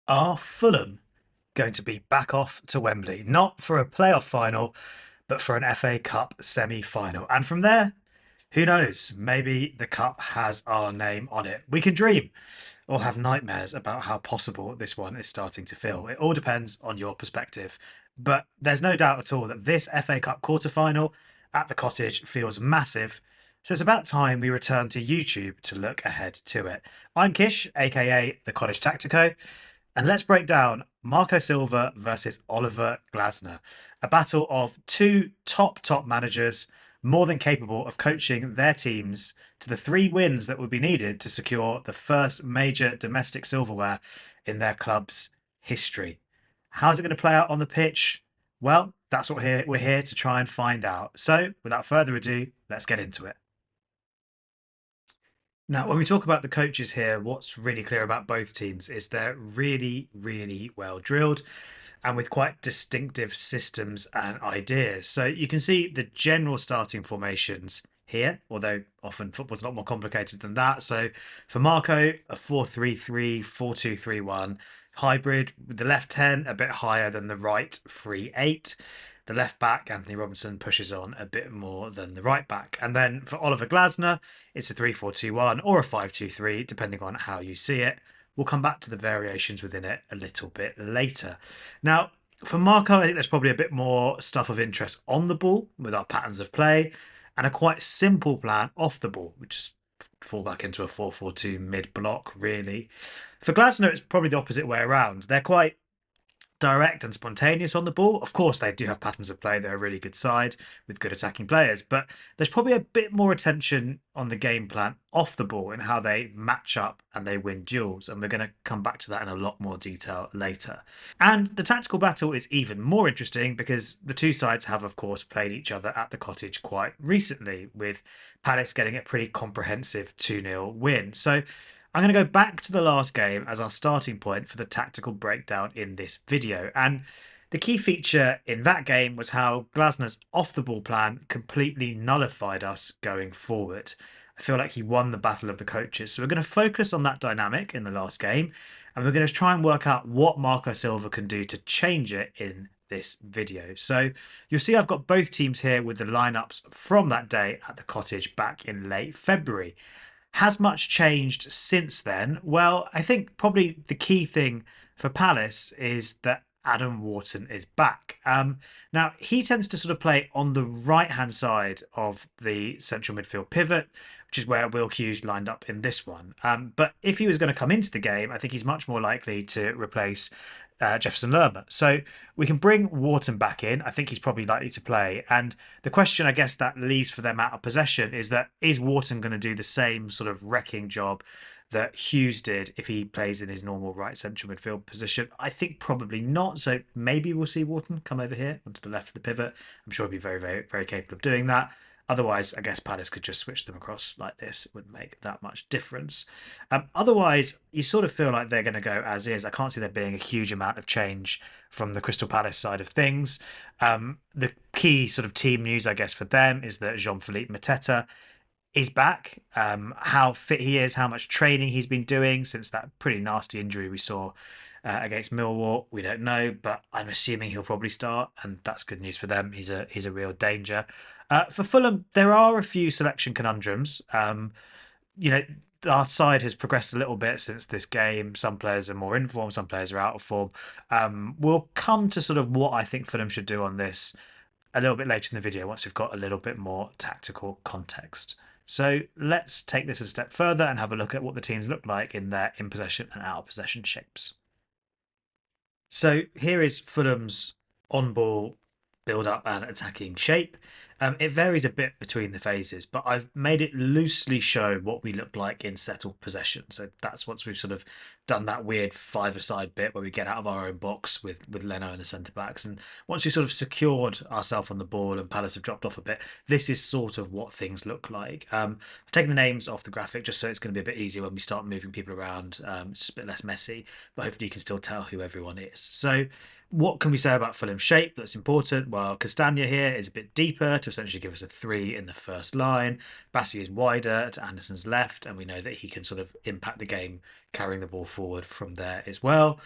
Are Fulham going to be back off to Wembley? Not for a playoff final, but for an FA Cup semi-final. And from there, who knows? Maybe the cup has our name on it. We can dream or have nightmares about how possible this one is starting to feel. It all depends on your perspective. But there's no doubt at all that this FA Cup quarter-final at the Cottage feels massive. So it's about time we return to YouTube to look ahead to it. I'm Kish, aka the Cottage Tactico, and let's break down Marco Silva versus Oliver Glasner, a battle of two top managers more than capable of coaching their teams to the 3 wins that would be needed to secure the first major domestic silverware in their club's history. How's it going to play out on the pitch? Well, that's what we're here to try and find out. So, without further ado, let's get into it. Now, when we talk about the coaches here, what's really clear about both teams is they're really well drilled and with quite distinctive systems and ideas. So you can see the general starting formations here, although often football's a lot more complicated than that. So for Marco, a 4-3-3, 4-2-3-1 hybrid, with the left 10 a bit higher than the right 3-8. The left back, Anthony Robinson, pushes on a bit more than the right back. And then for Oliver Glasner, it's a 3-4-2-1 or a 5-2-3, depending on how you see it. We'll come back to the variations within it a little bit later. Now, for Marco, I think there's probably a bit more stuff of interest on the ball with our patterns of play and a quite simple plan off the ball, which is fall back into a 4-4-2 mid-block, really. For Glasner, it's probably the opposite way around. They're quite direct and spontaneous on the ball. Of course, they do have patterns of play. They're a really good side with good attacking players, but there's probably a bit more attention on the game plan off the ball and how they match up and they win duels. And we're going to come back to that in a lot more detail later. And the tactical battle is even more interesting because the two sides have, of course, played each other at the Cottage quite recently, with Palace getting a pretty comprehensive 2-0 win. So I'm going to go back to the last game as our starting point for the tactical breakdown in this video. And the key feature in that game was how Glasner's off-the-ball plan completely nullified us going forward. I feel like he won the battle of the coaches. So we're going to focus on that dynamic in the last game, and we're going to try and work out what Marco Silva can do to change it in this video. So you'll see I've got both teams here with the lineups from that day at the Cottage back in late February. Has much changed since then? Well, I think probably the key thing for Palace is that Adam Wharton is back. Now, he tends to sort of play on the right-hand side of the central midfield pivot, which is where Will Hughes lined up in this one. But if he was going to come into the game, I think he's much more likely to replace Jefferson Lerma. So we can bring Wharton back in. I think he's probably likely to play. And the question, I guess, that leaves for them out of possession is Wharton going to do the same sort of wrecking job that Hughes did if he plays in his normal right central midfield position? I think probably not. So maybe we'll see Wharton come over here onto the left of the pivot. I'm sure he'll be very capable of doing that. Otherwise, I guess Palace could just switch them across like this. It wouldn't make that much difference. Otherwise, you sort of feel like they're going to go as is. I can't see there being a huge amount of change from the Crystal Palace side of things. The key sort of team news, I guess, for them is that Jean-Philippe Mateta is back. How fit he is, how much training he's been doing since that pretty nasty injury we saw against Millwall, we don't know, but I'm assuming he'll probably start, and that's good news for them. He's a real danger. For Fulham, there are a few selection conundrums. Our side has progressed a little bit since this game. Some players are more in form, some players are out of form. We'll come to sort of what I think Fulham should do on this a little bit later in the video once we've got a little bit more tactical context. So let's take this a step further and have a look at what the teams look like in their in possession and out of possession shapes. So here is Fulham's on-ball build-up and attacking shape. It varies a bit between the phases, but I've made it loosely show what we look like in settled possession. So that's once we've sort of done that weird five-a-side bit where we get out of our own box with Leno and the centre-backs. And once we've sort of secured ourselves on the ball and Palace have dropped off a bit, this is sort of what things look like. I've taken the names off the graphic just so it's going to be a bit easier when we start moving people around. It's just a bit less messy, but hopefully you can still tell who everyone is. So what can we say about Fulham's shape that's important? Well, Castagna here is a bit deeper to essentially give us a 3 in the first line. Bassi is wider to Anderson's left, and we know that he can sort of impact the game carrying the ball forward from there as well.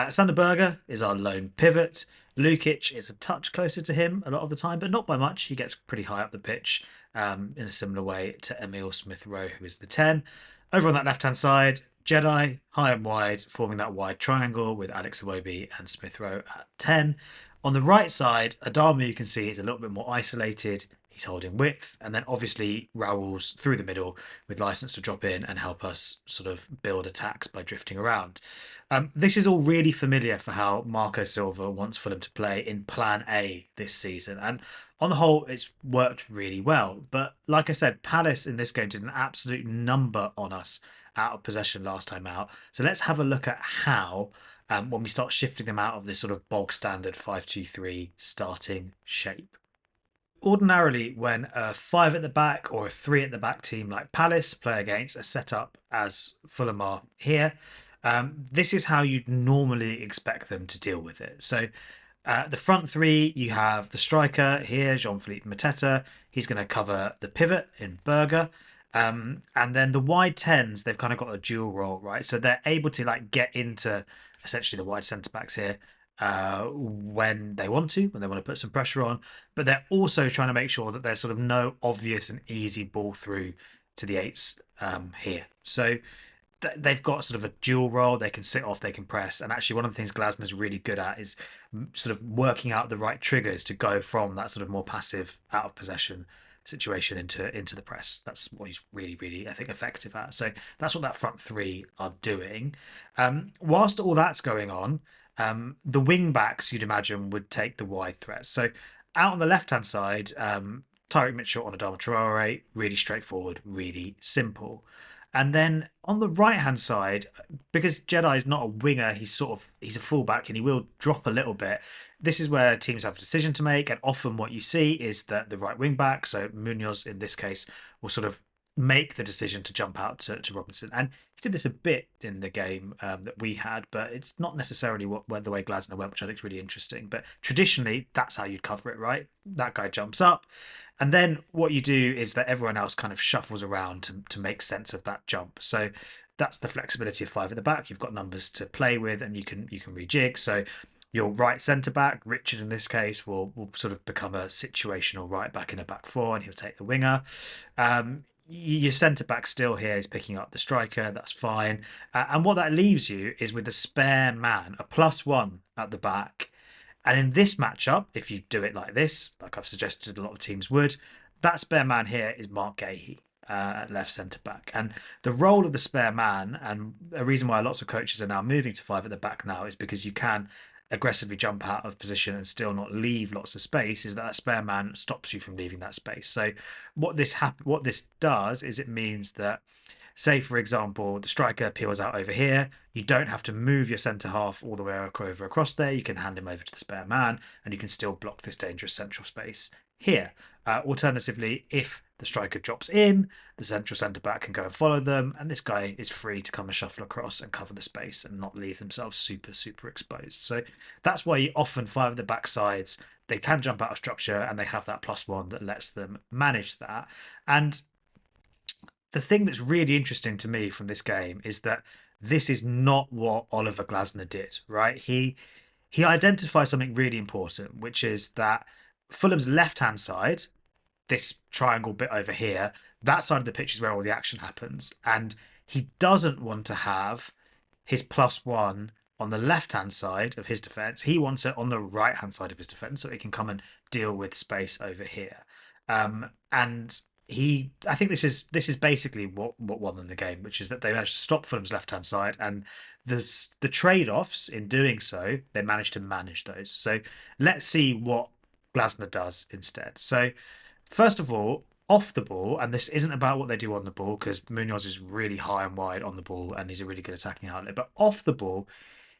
Sander Berge is our lone pivot. Lukic is a touch closer to him a lot of the time, but not by much. He gets pretty high up the pitch in a similar way to Emile Smith-Rowe, who is the 10. Over on that left-hand side, Jedi, high and wide, forming that wide triangle with Alex Iwobi and Smith-Rowe at 10. On the right side, Adamu, you can see, is a little bit more isolated. He's holding width. And then obviously Raul's through the middle with license to drop in and help us sort of build attacks by drifting around. This is all really familiar for how Marco Silva wants Fulham to play in Plan A this season. And on the whole, it's worked really well. But like I said, Palace in this game did an absolute number on us out of possession last time out. So let's have a look at how when we start shifting them out of this sort of bog standard 5-2-3 starting shape. Ordinarily, when a 5 at the back or a 3 at the back team like Palace play against a setup as Fulham are here, this is how you'd normally expect them to deal with it. So the front three, you have the striker here, Jean-Philippe Mateta. He's going to cover the pivot in Berger. And then the wide 10s, they've kind of got a dual role, right? So they're able to like get into essentially the wide centre backs here when they want to put some pressure on. But they're also trying to make sure that there's sort of no obvious and easy ball through to the 8s here. So they've got sort of a dual role. They can sit off, they can press. And actually one of the things Glasner's really good at is sort of working out the right triggers to go from that sort of more passive out of possession situation into the press. That's what he's really I think effective at. So that's what that front three are doing. Whilst all that's going on, the wing backs you'd imagine would take the wide threats. So out on the left hand side, Tyrick Mitchell on Adama Traore, really straightforward, really simple. And then on the right hand side, because Jedi is not a winger, he's a fullback and he will drop a little bit. This is where teams have a decision to make, and often what you see is that the right wing back, so Muniz in this case, will sort of make the decision to jump out to Robinson. And he did this a bit in the game that we had, but it's not necessarily the way Glasner went, which I think is really interesting. But traditionally, that's how you'd cover it, right? That guy jumps up. And then what you do is that everyone else kind of shuffles around to make sense of that jump. So that's the flexibility of 5 at the back. You've got numbers to play with and you can rejig. So your right centre back, Richard in this case, will sort of become a situational right back in a back 4 and he'll take the winger. Your centre back still here is picking up the striker. That's fine. And what that leaves you is with a spare man, a +1 at the back. And in this matchup, if you do it like this, like I've suggested a lot of teams would, that spare man here is Marc Guehi at left centre back. And the role of the spare man, and a reason why lots of coaches are now moving to 5 at the back now, is because you can aggressively jump out of position and still not leave lots of space, is that spare man stops you from leaving that space. So what this does is it means that, say, for example, the striker peels out over here. You don't have to move your centre half all the way over across there. You can hand him over to the spare man and you can still block this dangerous central space here. Alternatively, if the striker drops in, the central centre back can go and follow them, and this guy is free to come and shuffle across and cover the space and not leave themselves super exposed. So that's why you often 5 at the back sides, they can jump out of structure and they have that +1 that lets them manage that. And the thing that's really interesting to me from this game is that this is not what Oliver Glasner did, right? He identifies something really important, which is that Fulham's left-hand side, this triangle bit over here, that side of the pitch is where all the action happens. And he doesn't want to have his +1 on the left-hand side of his defence. He wants it on the right-hand side of his defence so he can come and deal with space over here. And I think this is basically what won them the game, which is that they managed to stop Fulham's left-hand side, and the trade-offs in doing so, they managed to manage those. So let's see what Glasner does instead. So first of all, off the ball, and this isn't about what they do on the ball because Munoz is really high and wide on the ball and he's a really good attacking outlet, but off the ball,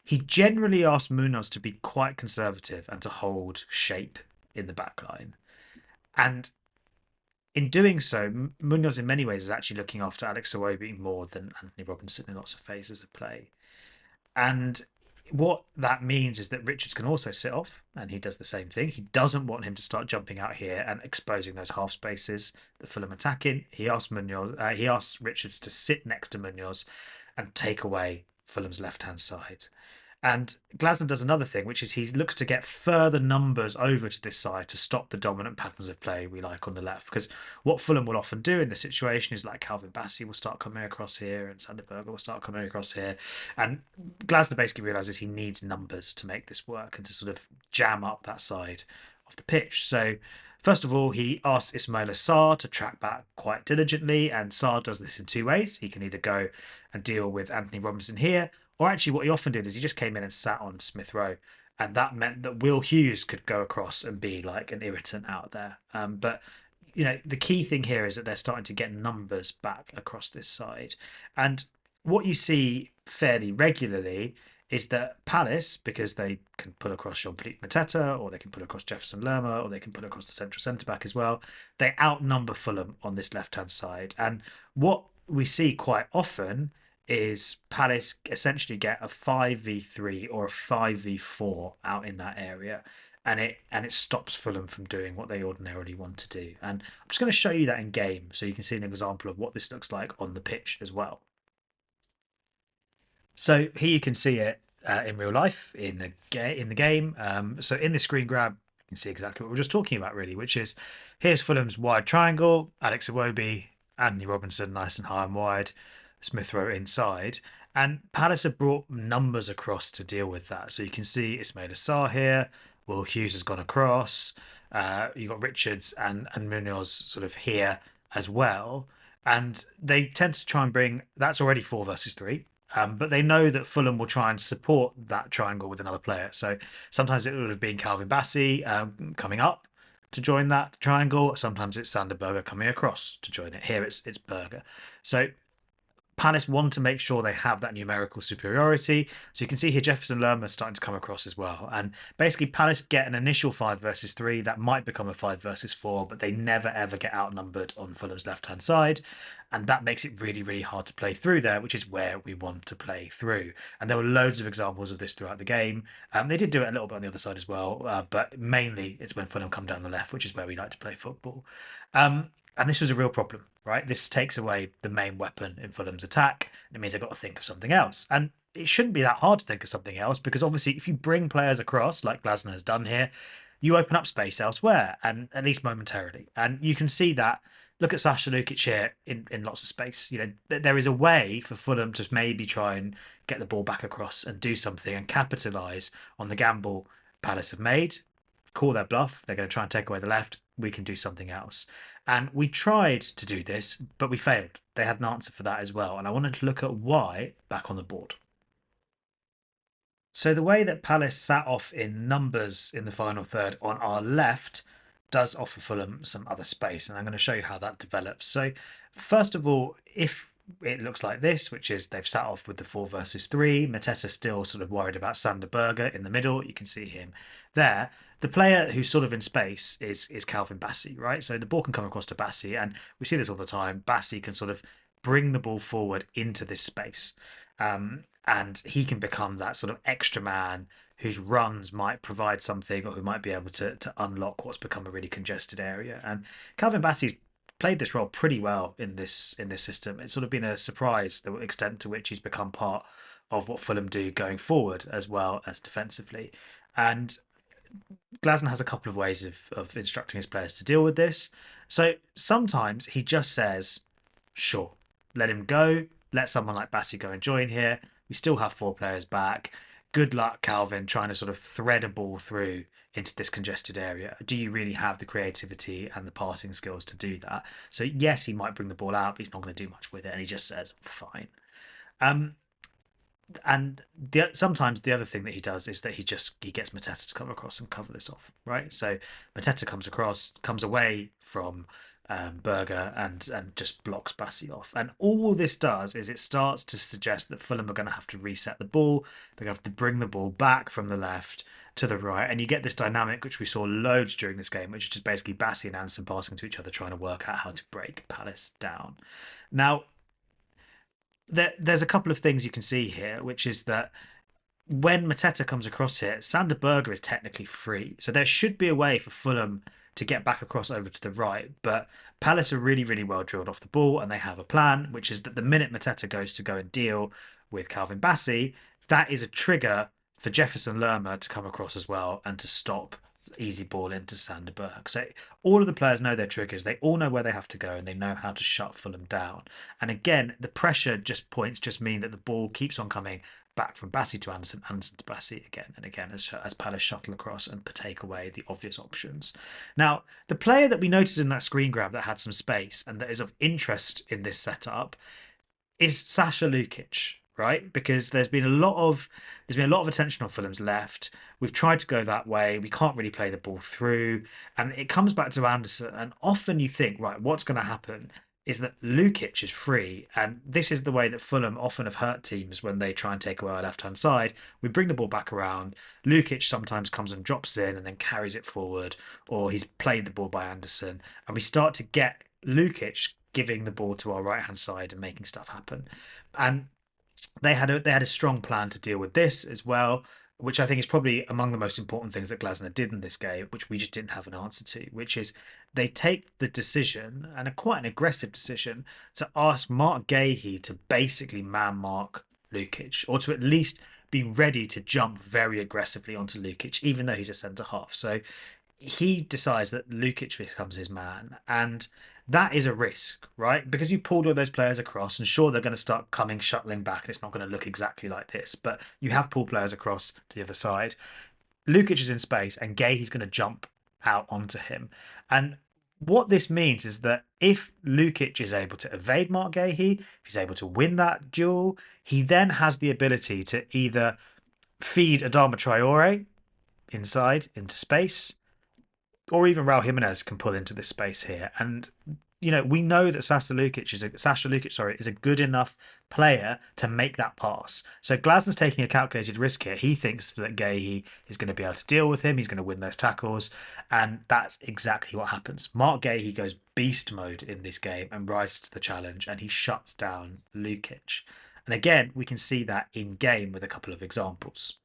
he generally asks Munoz to be quite conservative and to hold shape in the back line. And in doing so, Munoz in many ways is actually looking after Alex Iwobi more than Anthony Robinson in lots of phases of play. And what that means is that Richards can also sit off, and he does the same thing. He doesn't want him to start jumping out here and exposing those half spaces that Fulham attacking. He asks Richards to sit next to Munoz and take away Fulham's left-hand side. And Glasner does another thing, which is he looks to get further numbers over to this side to stop the dominant patterns of play we like on the left. Because what Fulham will often do in this situation is like Calvin Bassey will start coming across here and Sander Berge will start coming across here. And Glasner basically realizes he needs numbers to make this work and to sort of jam up that side of the pitch. So first of all, he asks Ismaila Sarr to track back quite diligently, and Sarr does this in two ways. He can either go and deal with Anthony Robinson here, or actually, what he often did is he just came in and sat on Smith Rowe, and that meant that Will Hughes could go across and be like an irritant out there. But the key thing here is that they're starting to get numbers back across this side, and what you see fairly regularly is that Palace, because they can pull across Jean-Philippe Mateta, or they can pull across Jefferson Lerma, or they can pull across the central centre-back as well, they outnumber Fulham on this left-hand side. And what we see quite often is Palace essentially get a 5v3 or a 5v4 out in that area. And it stops Fulham from doing what they ordinarily want to do. And I'm just going to show you that in game so you can see an example of what this looks like on the pitch as well. So here you can see it in real life in the game. So in the screen grab, you can see exactly what we were just talking about, really, which is here's Fulham's wide triangle, Alex Iwobi, Anthony Robinson, nice and high and wide, Smith Rowe inside. And Palace have brought numbers across to deal with that. So you can see Ismaila Sarr here, Will Hughes has gone across, you've got Richards and Munoz sort of here as well. And they tend to try and bring, that's already 4 versus 3. But they know that Fulham will try and support that triangle with another player. So sometimes it would have been Calvin Bassey coming up to join that triangle. Sometimes it's Sander Berge coming across to join it. Here it's Berge. So Palace want to make sure they have that numerical superiority. So you can see here Jefferson Lerma starting to come across as well. And basically Palace get an initial 5 versus 3 that might become a 5 versus 4, but they never ever get outnumbered on Fulham's left-hand side. And that makes it really, really hard to play through there, which is where we want to play through. And there were loads of examples of this throughout the game. They did do it a little bit on the other side as well, but mainly it's when Fulham come down the left, which is where we like to play football. And this was a real problem, right? This takes away the main weapon in Fulham's attack. It means they've got to think of something else. And it shouldn't be that hard to think of something else because obviously if you bring players across, like Glasner has done here, you open up space elsewhere, and at least momentarily. And you can see that. Look at Sasha Lukic here in lots of space. There is a way for Fulham to maybe try and get the ball back across and do something and capitalise on the gamble Palace have made. Call their bluff. They're going to try and take away the left. We can do something else. And we tried to do this, but we failed. They had an answer for that as well. And I wanted to look at why back on the board. So the way that Palace sat off in numbers in the final third on our left does offer Fulham some other space. And I'm going to show you how that develops. So first of all, if it looks like this, which is they've sat off with the 4 versus 3. Mateta still sort of worried about Sander Berge in the middle. You can see him there. The player who's sort of in space is Calvin Bassey, right? So the ball can come across to Bassey, and we see this all the time. Bassey can sort of bring the ball forward into this space, and he can become that sort of extra man whose runs might provide something, or who might be able to unlock what's become a really congested area. And Calvin Bassey's played this role pretty well in this system. It's sort of been a surprise the extent to which he's become part of what Fulham do going forward as well as defensively. And Glasner has a couple of ways of instructing his players to deal with this. So sometimes he just says, sure, let him go. Let someone like Bassey go and join here. We still have 4 players back. Good luck, Calvin, trying to sort of thread a ball through into this congested area. Do you really have the creativity and the passing skills to do that? So yes, he might bring the ball out, but he's not going to do much with it. And he just says, fine. And sometimes the other thing that he does is that he gets Mateta to come across and cover this off, right? So Mateta comes across, comes away from Berge and just blocks Bassey off. And all this does is it starts to suggest that Fulham are going to have to reset the ball. They're going to have to bring the ball back from the left to the right. And you get this dynamic, which we saw loads during this game, which is just basically Bassey and Anderson passing to each other, trying to work out how to break Palace down. Now, there's a couple of things you can see here, which is that when Mateta comes across here, Sander Berge is technically free. So there should be a way for Fulham to get back across over to the right. But Palace are really, really well drilled off the ball, and they have a plan, which is that the minute Mateta goes to go and deal with Calvin Bassey, that is a trigger for Jefferson Lerma to come across as well and to stop easy ball into Sander Berge. So all of the players know their triggers. They all know where they have to go, and they know how to shut Fulham down. And again, the pressure just mean that the ball keeps on coming back from Bassey to Anderson, Anderson to Bassey again and again as Palace shuttle across and take away the obvious options. Now, the player that we noticed in that screen grab that had some space and that is of interest in this setup is Sasha Lukic, right? Because there's been a lot of attention on Fulham's left. We've tried to go that way. We can't really play the ball through, and it comes back to Anderson. And often you think, right, what's going to happen is that Lukic is free, and this is the way that Fulham often have hurt teams when they try and take away our left-hand side. We bring the ball back around. Lukic sometimes comes and drops in and then carries it forward, or he's played the ball by Anderson, and we start to get Lukic giving the ball to our right hand side and making stuff happen. And they had a strong plan to deal with this as well, which I think is probably among the most important things that Glasner did in this game, which we just didn't have an answer to, which is they take the decision, and quite an aggressive decision, to ask Marc Guehi to basically man mark Lukic, or to at least be ready to jump very aggressively onto Lukic, even though he's a centre half. So he decides that Lukic becomes his man, and that is a risk, right? Because you've pulled all those players across, and sure, they're going to start coming shuttling back, and it's not going to look exactly like this, but you have pulled players across to the other side. Lukic is in space, and Guehi's going to jump out onto him. And what this means is that if Lukic is able to evade Marc Guehi, if he's able to win that duel, he then has the ability to either feed Adama Traore inside into space, or even Raul Jimenez can pull into this space here. And we know that Sasha Lukic is a good enough player to make that pass. So Glasner's taking a calculated risk here. He thinks that Guehi is going to be able to deal with him. He's going to win those tackles, and that's exactly what happens. Marc Guehi goes beast mode in this game and rises to the challenge, and he shuts down Lukic. And again, we can see that in game with a couple of examples.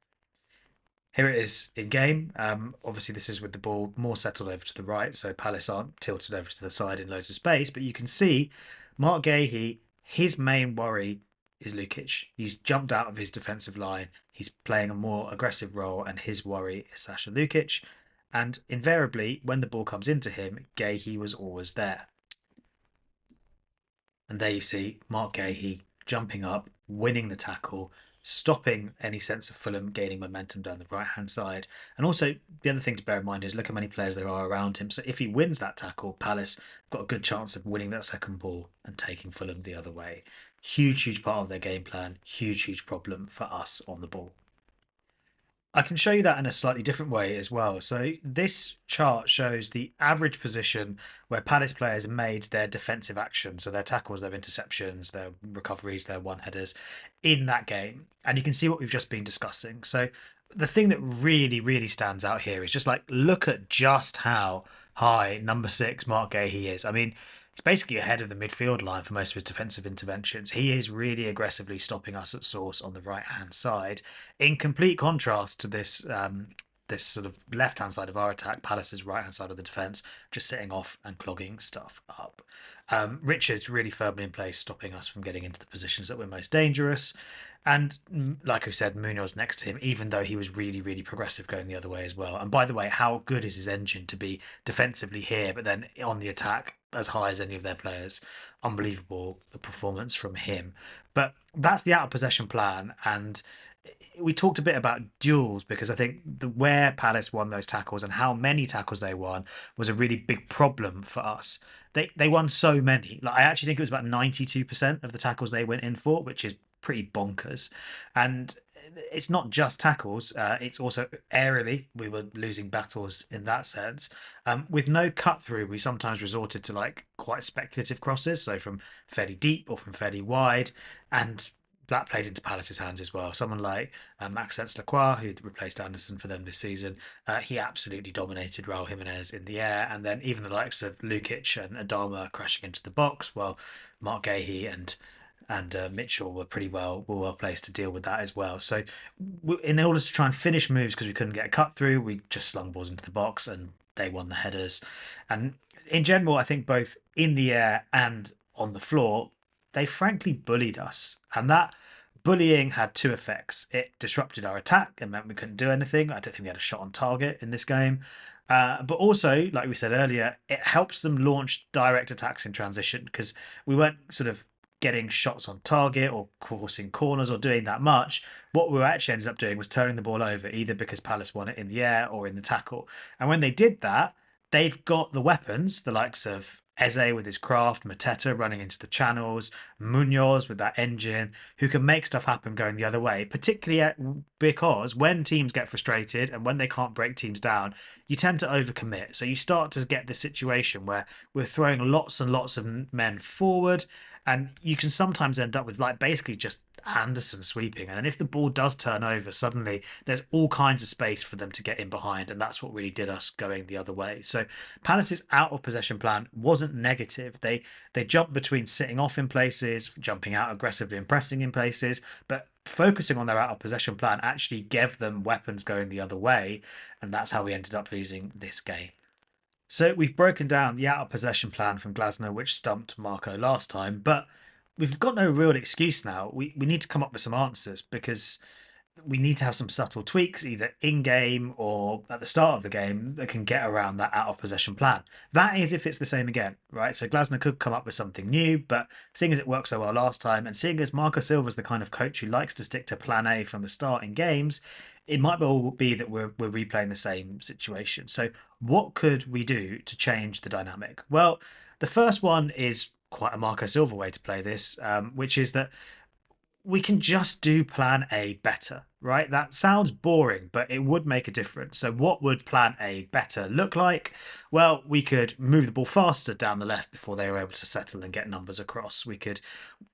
Here it is in game. Obviously, this is with the ball more settled over to the right, so Palace aren't tilted over to the side in loads of space. But you can see Marc Guehi, his main worry is Lukic. He's jumped out of his defensive line. He's playing a more aggressive role, and his worry is Sasha Lukic. And invariably, when the ball comes into him, Guehi was always there. And there you see Marc Guehi jumping up, winning the tackle, stopping any sense of Fulham gaining momentum down the right hand side. And also, the other thing to bear in mind is look how many players there are around him. So if he wins that tackle, Palace have got a good chance of winning that second ball and taking Fulham the other way. Huge, huge part of their game plan. Huge, huge problem for us on the ball. I can show you that in a slightly different way as well. So this chart shows the average position where Palace players made their defensive action, so their tackles, their interceptions, their recoveries, their one-headers in that game. And you can see what we've just been discussing. So the thing that really, really stands out here is just like, look at just how high number 6 Marc Guehi is. I mean, he's basically ahead of the midfield line for most of his defensive interventions. He is really aggressively stopping us at source on the right-hand side, in complete contrast to this sort of left-hand side of our attack, Palace's right-hand side of the defence, just sitting off and clogging stuff up. Richard's really firmly in place, stopping us from getting into the positions that were most dangerous. And like I said, Muniz next to him, even though he was really, really progressive going the other way as well. And by the way, how good is his engine to be defensively here, but then on the attack as high as any of their players? Unbelievable performance from him. But that's the out of possession plan. And we talked a bit about duels, because I think where Palace won those tackles and how many tackles they won was a really big problem for us. They won so many. Like, I actually think it was about 92% of the tackles they went in for, which is pretty bonkers. And it's not just tackles, it's also aerially we were losing battles in that sense. With no cut through, we sometimes resorted to like quite speculative crosses, so from fairly deep or from fairly wide, and that played into Palace's hands as well. Someone like Maxence Lacroix, who replaced Anderson for them this season, he absolutely dominated Raul Jimenez in the air, and then even the likes of Lukic and Adama crashing into the box, while Marc Guehi and and Mitchell were well placed to deal with that as well. So in order to try and finish moves, because we couldn't get a cut through, we just slung balls into the box and they won the headers. And in general, I think both in the air and on the floor, they frankly bullied us, and that bullying had two effects. It disrupted our attack and meant we couldn't do anything. I don't think we had a shot on target in this game. But also, like we said earlier, it helps them launch direct attacks in transition, because we weren't sort of getting shots on target or crossing corners or doing that much. What we actually ended up doing was turning the ball over, either because Palace won it in the air or in the tackle. And when they did that, they've got the weapons, the likes of Eze with his craft, Mateta running into the channels, Munoz with that engine, who can make stuff happen going the other way, particularly because when teams get frustrated and when they can't break teams down, you tend to overcommit. So you start to get this situation where we're throwing lots and lots of men forward, and you can sometimes end up with like basically just Anderson sweeping. And if the ball does turn over, suddenly there's all kinds of space for them to get in behind. And that's what really did us going the other way. So Palace's out of possession plan wasn't negative. They jumped between sitting off in places, jumping out aggressively and pressing in places, but focusing on their out of possession plan actually gave them weapons going the other way. And that's how we ended up losing this game. So we've broken down the out of possession plan from Glasner, which stumped Marco last time, but we've got no real excuse now. We need to come up with some answers, because we need to have some subtle tweaks, either in game or at the start of the game, that can get around that out of possession plan. That is if it's the same again, right? So Glasner could come up with something new, but seeing as it worked so well last time, and seeing as Marco Silva is the kind of coach who likes to stick to plan A from the start in games, it might well be that we're replaying the same situation. So what could we do to change the dynamic? Well, the first one is quite a Marco Silva way to play this, which is that we can just do plan A better, right? That sounds boring, but it would make a difference. So what would plan A better look like? Well, we could move the ball faster down the left before they were able to settle and get numbers across. We could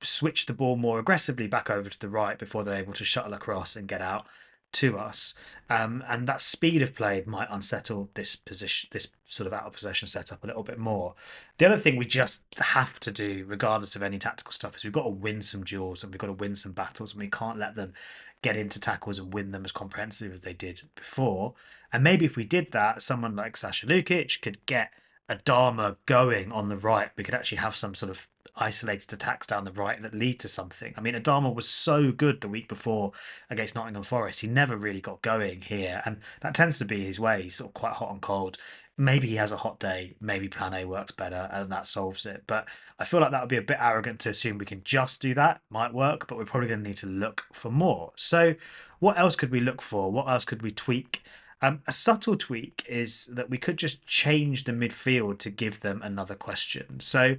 switch the ball more aggressively back over to the right before they're able to shuttle across and get out to us. And that speed of play might unsettle this position, this sort of out of possession setup a little bit more. The other thing we just have to do, regardless of any tactical stuff, is we've got to win some duels and we've got to win some battles, and we can't let them get into tackles and win them as comprehensively as they did before. And maybe if we did that, someone like Sasha Lukic could get Adama going on the right. We could actually have some sort of isolated attacks down the right that lead to something. I mean, Adama was so good the week before against Nottingham Forest. He never really got going here, and that tends to be his way. He's sort of quite hot and cold. Maybe he has a hot day. Maybe plan A works better and that solves it. But I feel like that would be a bit arrogant to assume we can just do that. Might work, but we're probably going to need to look for more. So what else could we look for? What else could we tweak? A subtle tweak is that we could just change the midfield to give them another question. So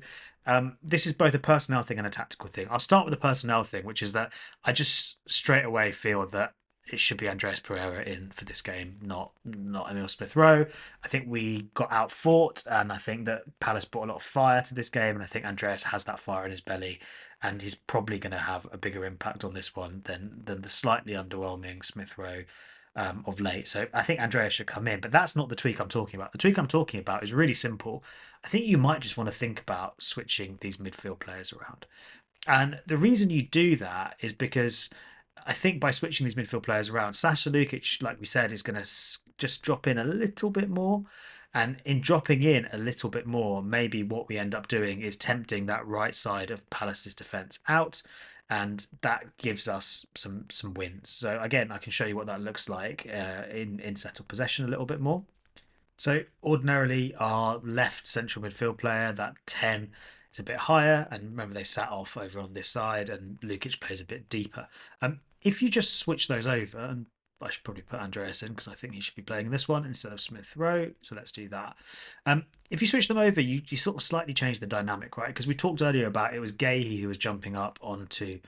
this is both a personnel thing and a tactical thing. I'll start with the personnel thing, which is that I just straight away feel that it should be Andreas Pereira in for this game, not Emil Smith Rowe. I think we got out fought, and I think that Palace brought a lot of fire to this game, and I think Andreas has that fire in his belly, and he's probably going to have a bigger impact on this one than the slightly underwhelming Smith Rowe of late. So I think Andreas should come in, but that's not the tweak I'm talking about. The tweak I'm talking about is really simple. I think you might just want to think about switching these midfield players around. And the reason you do that is because I think by switching these midfield players around, Sasha Lukic, like we said, is going to just drop in a little bit more. And in dropping in a little bit more, maybe what we end up doing is tempting that right side of Palace's defence out, and that gives us some wins. So again, I can show you what that looks like in settled possession a little bit more. So ordinarily, our left central midfield player, that 10, is a bit higher, and remember they sat off over on this side, and Lukic plays a bit deeper. If you just switch those over, and I should probably put Andreas in because I think he should be playing this one instead of Smith Rowe. So let's do that. If you switch them over, you sort of slightly change the dynamic, right? Because we talked earlier about it was Guehi who was jumping up onto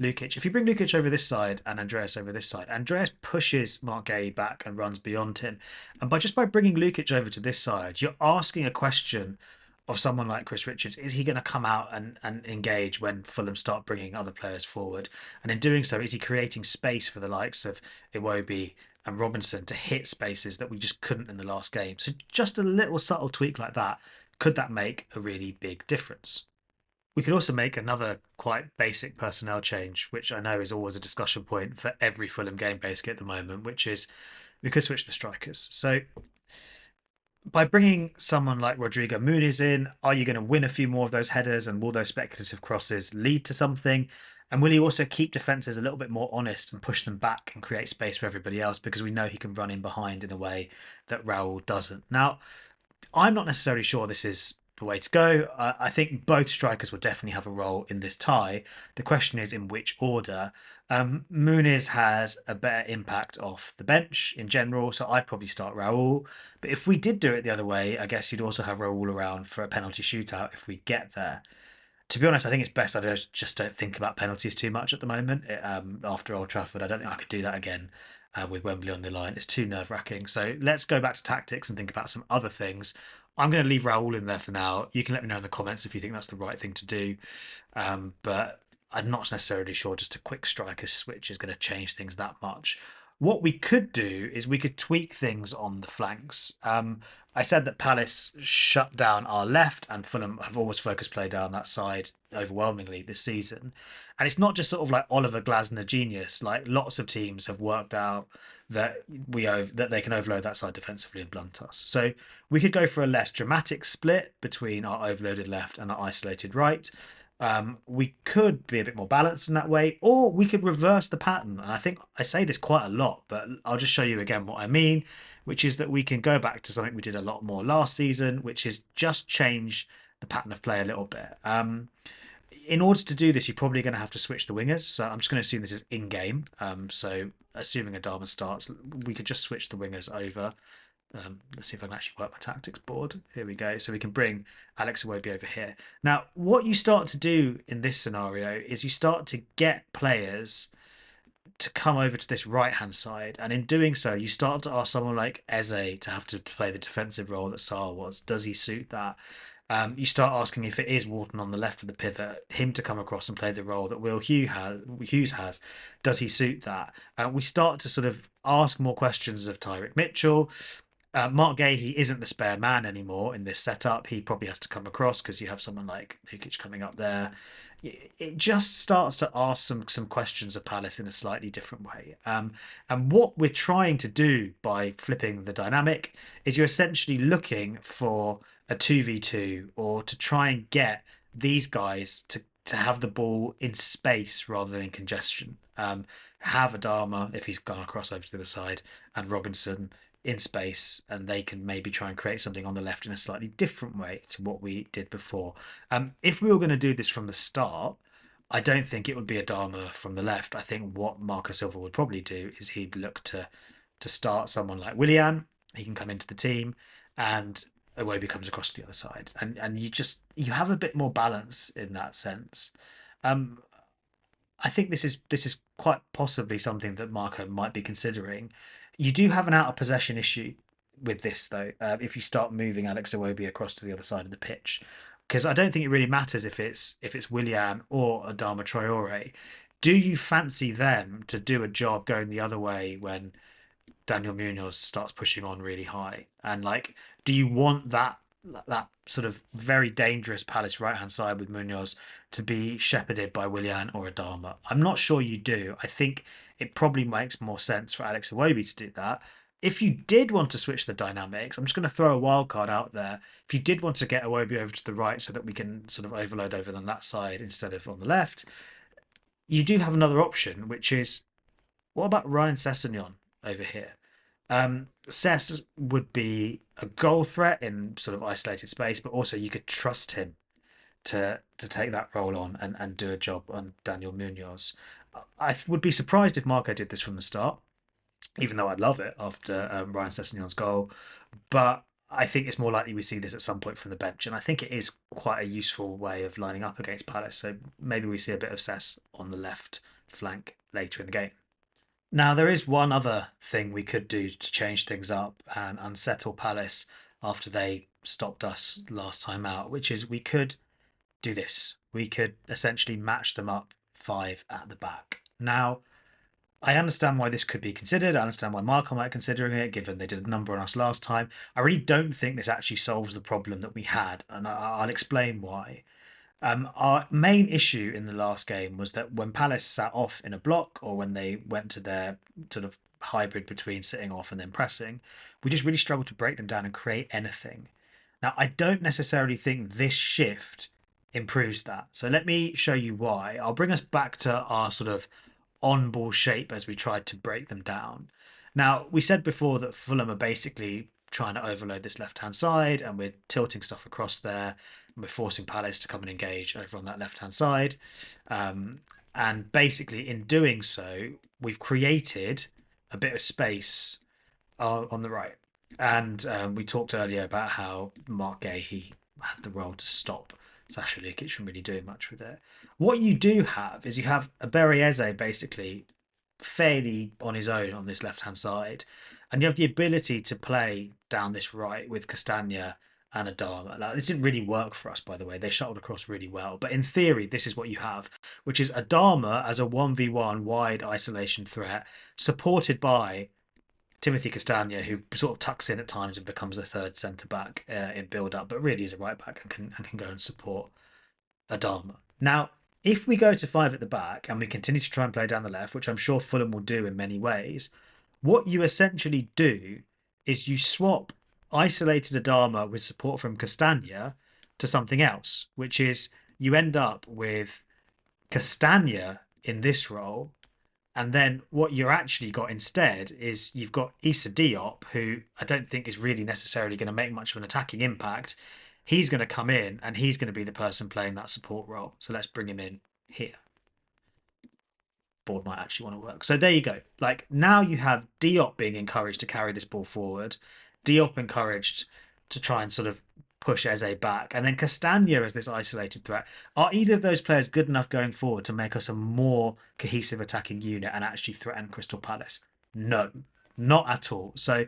Lukic. If you bring Lukic over this side and Andreas over this side, Andreas pushes Marc Guehi back and runs beyond him. And by bringing Lukic over to this side, you're asking a question of someone like Chris Richards. Is he going to come out and engage when Fulham start bringing other players forward? And in doing so, is he creating space for the likes of Iwobi and Robinson to hit spaces that we just couldn't in the last game? So just a little subtle tweak like that, could that make a really big difference? We could also make another quite basic personnel change, which I know is always a discussion point for every Fulham game basically at the moment, which is we could switch the strikers. So by bringing someone like Rodrigo Muniz in, are you going to win a few more of those headers, and will those speculative crosses lead to something? And will he also keep defenses a little bit more honest and push them back and create space for everybody else, because we know he can run in behind in a way that Raul doesn't? Now, I'm not necessarily sure this is the way to go. I think both strikers will definitely have a role in this tie. The question is in which order. Muniz has a better impact off the bench in general, so I'd probably start Raul. But if we did do it the other way, I guess you'd also have Raul around for a penalty shootout if we get there. To be honest, I think it's best I just don't think about penalties too much at the moment. After Old Trafford, I don't think I could do that again with Wembley on the line. It's too nerve-wracking. So let's go back to tactics and think about some other things. I'm going to leave Raul in there for now. You can let me know in the comments if you think that's the right thing to do. But I'm not necessarily sure just a quick striker switch is going to change things that much. What we could do is we could tweak things on the flanks. I said that Palace shut down our left, and Fulham have always focused play down that side overwhelmingly this season. And it's not just sort of like Oliver Glasner genius. Like lots of teams have worked out that that they can overload that side defensively and blunt us. So we could go for a less dramatic split between our overloaded left and our isolated right. We could be a bit more balanced in that way, or we could reverse the pattern. And I think I say this quite a lot, but I'll just show you again what I mean, which is that we can go back to something we did a lot more last season, which is just change the pattern of play a little bit. In order to do this, you're probably going to have to switch the wingers. So I'm just going to assume this is in game. So assuming Adama starts, we could just switch the wingers over. Let's see if I can actually work my tactics board. Here we go. So we can bring Alex Iwobi over here. Now, what you start to do in this scenario is you start to get players to come over to this right-hand side. And in doing so, you start to ask someone like Eze to have to play the defensive role that Sarr was. Does he suit that? You start asking if it is Wharton on the left of the pivot, him to come across and play the role that Hughes has. Does he suit that? We start to sort of ask more questions of Tyrick Mitchell. Marc Guehi isn't the spare man anymore in this setup. He probably has to come across because you have someone like Hukic coming up there. It just starts to ask some questions of Palace in a slightly different way. And what we're trying to do by flipping the dynamic is you're essentially looking for a 2v2, or to try and get these guys to have the ball in space rather than congestion. Have Adama, if he's gone across over to the other side, and Robinson in space, and they can maybe try and create something on the left in a slightly different way to what we did before. If we were going to do this from the start, I don't think it would be Adama from the left. I think what Marco Silva would probably do is he'd look to start someone like Willian. He can come into the team, and Iwobi comes across to the other side, and you have a bit more balance in that sense. I think this is quite possibly something that Marco might be considering. You do have an out of possession issue with this though, if you start moving Alex Iwobi across to the other side of the pitch, because I don't think it really matters if it's Willian or Adama Traore. Do you fancy them to do a job going the other way when Daniel Munoz starts pushing on really high? And like, do you want that sort of very dangerous Palace right hand side with Munoz to be shepherded by Willian or Adama? I'm not sure you do. I think it probably makes more sense for Alex Iwobi to do that. If you did want to switch the dynamics, I'm just going to throw a wild card out there. If you did want to get Iwobi over to the right so that we can sort of overload over on that side instead of on the left, you do have another option, which is, what about Ryan Sessegnon over here? Sess would be a goal threat in sort of isolated space, but also you could trust him to take that role on and do a job on Daniel Munoz. I would be surprised if Marco did this from the start, even though I'd love it after Ryan Sessegnon's goal. But I think it's more likely we see this at some point from the bench, and I think it is quite a useful way of lining up against Palace. So maybe we see a bit of Sess on the left flank later in the game. Now, there is one other thing we could do to change things up and unsettle Palace after they stopped us last time out, which is we could do this. We could essentially match them up 5 at the back. Now, I understand why this could be considered. I understand why Marco might considering it, given they did a number on us last time. I really don't think this actually solves the problem that we had, and I'll explain why. Our main issue in the last game was that when Palace sat off in a block or when they went to their sort of hybrid between sitting off and then pressing, we just really struggled to break them down and create anything. Now, I don't necessarily think this shift improves that. So let me show you why. I'll bring us back to our sort of on ball shape as we tried to break them down. Now, we said before that Fulham are basically trying to overload this left hand side and we're tilting stuff across there. And we're forcing Palace to come and engage over on that left hand side. And basically, in doing so, we've created a bit of space on the right. And we talked earlier about how Marc Guehi had the role to stop Sasha Lukic from really doing much with it. What you do have is you have a Berriese basically fairly on his own on this left hand side, and you have the ability to play down this right with Castagna and Adama. Like, this didn't really work for us, by the way. They shuttled across really well, but in theory, this is what you have, which is Adama as a 1v1 wide isolation threat, supported by Timothy Castagna, who sort of tucks in at times and becomes a third centre back in build up, but really is a right back and can go and support Adama. Now, if we go to five at the back and we continue to try and play down the left, which I'm sure Fulham will do in many ways, what you essentially do is you swap isolated Adama with support from Castagna to something else, which is you end up with Castagna in this role. And then what you're actually got instead is you've got Issa Diop, who I don't think is really necessarily going to make much of an attacking impact. He's going to come in and he's going to be the person playing that support role. So let's bring him in here. Board might actually want to work. So there you go. Like, now you have Diop being encouraged to carry this ball forward, Diop encouraged to try and sort of push Eze back, and then Castagna as this isolated threat. Are either of those players good enough going forward to make us a more cohesive attacking unit and actually threaten Crystal Palace? No, not at all. So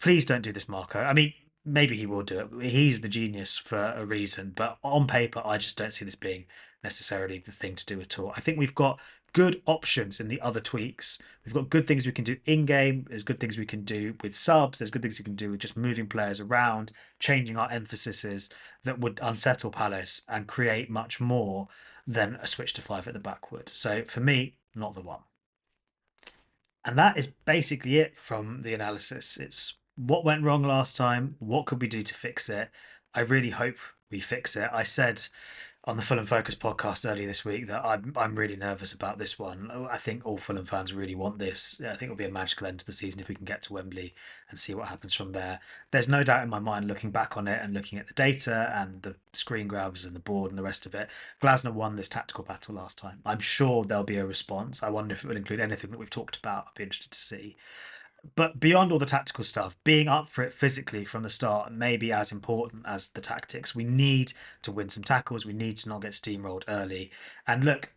please don't do this, Marco. I mean, maybe he will do it. He's the genius for a reason, but on paper, I just don't see this being necessarily the thing to do at all. I think we've got good options in the other tweaks. We've got good things we can do in game. There's good things we can do with subs. There's good things we can do with just moving players around, changing our emphases that would unsettle Palace and create much more than a switch to five at the back would. So for me, not the one. And that is basically it from the analysis. It's what went wrong last time. What could we do to fix it? I really hope we fix it. I said on the Fulham Focus podcast earlier this week that I'm really nervous about this one. I think all Fulham fans really want this. I think it'll be a magical end to the season if we can get to Wembley and see what happens from there. There's no doubt in my mind, looking back on it and looking at the data and the screen grabs and the board and the rest of it, Glasner won this tactical battle last time. I'm sure there'll be a response. I wonder if it will include anything that we've talked about. I'd be interested to see. But beyond all the tactical stuff, being up for it physically from the start may be as important as the tactics. We need to win some tackles. We need to not get steamrolled early. And look,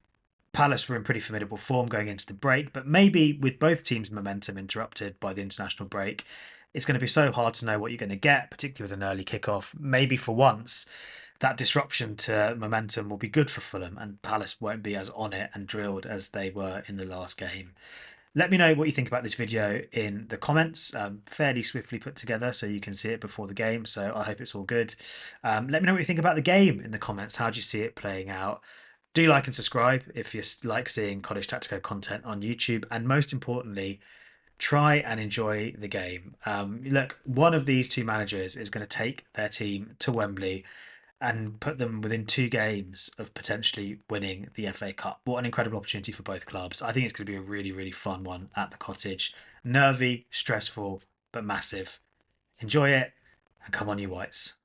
Palace were in pretty formidable form going into the break, but maybe with both teams' momentum interrupted by the international break, it's going to be so hard to know what you're going to get, particularly with an early kickoff. Maybe for once, that disruption to momentum will be good for Fulham, and Palace won't be as on it and drilled as they were in the last game. Let me know what you think about this video in the comments. Fairly swiftly put together so you can see it before the game. So I hope it's all good. Let me know what you think about the game in the comments. How do you see it playing out? Do like and subscribe if you like seeing Cottage Tactico content on YouTube. And most importantly, try and enjoy the game. Look, one of these two managers is going to take their team to Wembley and put them within 2 games of potentially winning the FA Cup. What an incredible opportunity for both clubs. I think it's going to be a really, really fun one at the Cottage. Nervy, stressful, but massive. Enjoy it, and come on, you Whites.